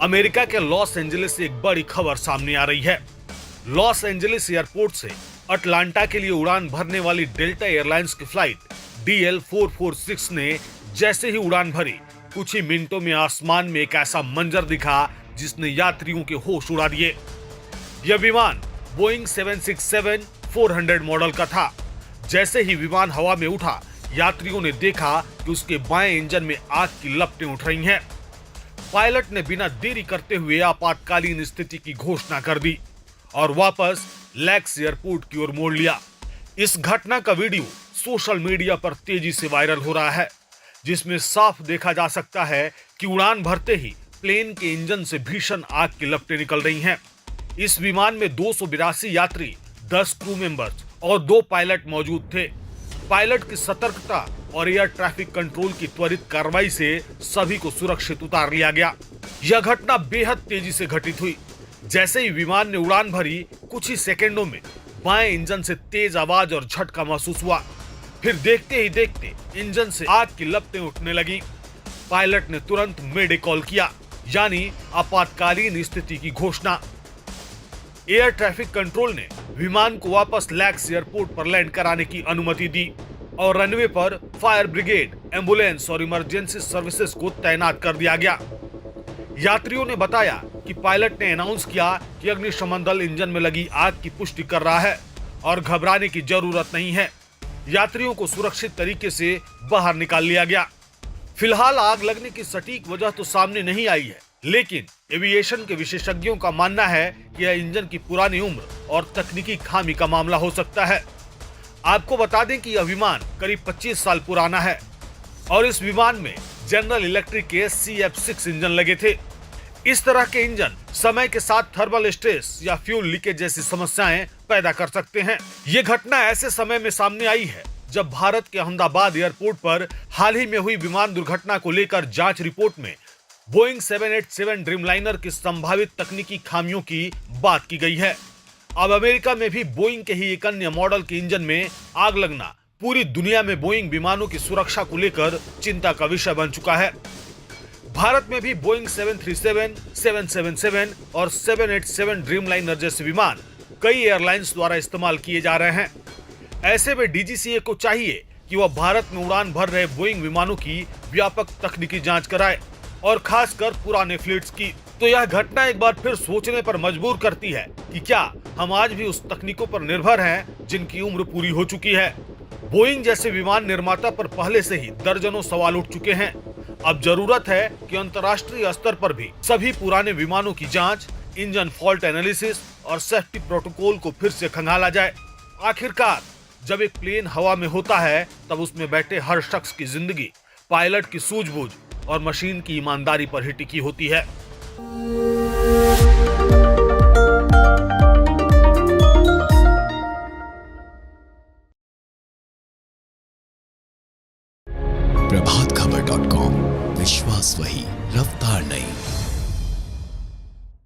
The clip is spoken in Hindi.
अमेरिका के लॉस एंजलिस से एक बड़ी खबर सामने आ रही है। लॉस एंजलिस एयरपोर्ट से अटलांटा के लिए उड़ान भरने वाली डेल्टा एयरलाइंस की फ्लाइट DL-446 ने जैसे ही उड़ान भरी, कुछ ही मिनटों में आसमान में एक ऐसा मंजर दिखा जिसने यात्रियों के होश उड़ा दिए। यह विमान बोइंग 767-400 मॉडल का था। जैसे ही विमान हवा में उठा, यात्रियों ने देखा कि उसके बाएं इंजन में आग की लपटें उठ रही हैं। पायलट ने बिना देरी करते हुए आपातकालीन स्थिति की घोषणा कर दी और वापस लैक्स एयरपोर्ट की ओर मोड़ लिया। इस घटना का वीडियो सोशल मीडिया पर तेजी से वायरल हो रहा है, जिसमें साफ देखा जा सकता है कि उड़ान भरते ही प्लेन के इंजन से भीषण आग की लपटें निकल रही हैं। इस विमान में 282 यात्री, 10 क्रू मेंबर्स और 2 पायलट मौजूद थे। पायलट की सतर्कता और एयर ट्रैफिक कंट्रोल की त्वरित कार्रवाई से सभी को सुरक्षित उतार लिया गया। यह घटना बेहद तेजी से घटित हुई। जैसे ही विमान ने उड़ान भरी, कुछ ही सेकंडों में बाएं इंजन से तेज आवाज और झटका महसूस हुआ। फिर देखते ही देखते इंजन से आग की लपटें उठने लगी। पायलट ने तुरंत मेडे कॉल किया, यानी आपातकालीन स्थिति की घोषणा। एयर ट्रैफिक कंट्रोल ने विमान को वापस लैक्स एयरपोर्ट पर लैंड कराने की अनुमति दी और रनवे पर फायर ब्रिगेड, एम्बुलेंस और इमरजेंसी सर्विसेज को तैनात कर दिया गया। यात्रियों ने बताया कि पायलट ने अनाउंस किया कि अग्निशमन दल इंजन में लगी आग की पुष्टि कर रहा है और घबराने की जरूरत नहीं है। यात्रियों को सुरक्षित तरीके से बाहर निकाल लिया गया। फिलहाल आग लगने की सटीक वजह तो सामने नहीं आई है, लेकिन एविएशन के विशेषज्ञों का मानना है कि यह इंजन की पुरानी उम्र और तकनीकी खामी का मामला हो सकता है। आपको बता दें कि यह विमान करीब 25 साल पुराना है और इस विमान में जनरल इलेक्ट्रिक के CF6 इंजन लगे थे। इस तरह के इंजन समय के साथ थर्मल स्ट्रेस या फ्यूल लीकेज जैसी समस्याएं पैदा कर सकते हैं। ये घटना ऐसे समय में सामने आई है जब भारत के अहमदाबाद एयरपोर्ट पर हाल ही में हुई विमान दुर्घटना को लेकर जांच रिपोर्ट में बोइंग 787 ड्रीमलाइनर की संभावित तकनीकी खामियों की बात की गई है। अब अमेरिका में भी बोइंग के ही एक अन्य मॉडल के इंजन में आग लगना पूरी दुनिया में बोइंग विमानों की सुरक्षा को लेकर चिंता का विषय बन चुका है। भारत में भी बोइंग 737, 777 और 787 ड्रीमलाइनर जैसे विमान कई एयरलाइंस द्वारा इस्तेमाल किए जा रहे हैं। ऐसे में DGCA को चाहिए कि वह भारत में उड़ान भर रहे बोइंग विमानों की व्यापक तकनीकी जांच कराए और खासकर पुराने फ्लीट्स की। तो यह घटना एक बार फिर सोचने पर मजबूर करती है कि क्या हम आज भी उस तकनीकों पर निर्भर हैं जिनकी उम्र पूरी हो चुकी है। बोइंग जैसे विमान निर्माता पर पहले से ही दर्जनों सवाल उठ चुके हैं। अब जरूरत है कि अंतर्राष्ट्रीय स्तर पर भी सभी पुराने विमानों की जांच, इंजन फॉल्ट एनालिसिस और सेफ्टी प्रोटोकॉल को फिर से खंगाला जाए। आखिरकार जब एक प्लेन हवा में होता है, तब उसमें बैठे हर शख्स की जिंदगी पायलट की सूझबूझ और मशीन की ईमानदारी पर ही टिकी होती है। प्रभातखबर.com, विश्वास वही, रफ्तार नहीं।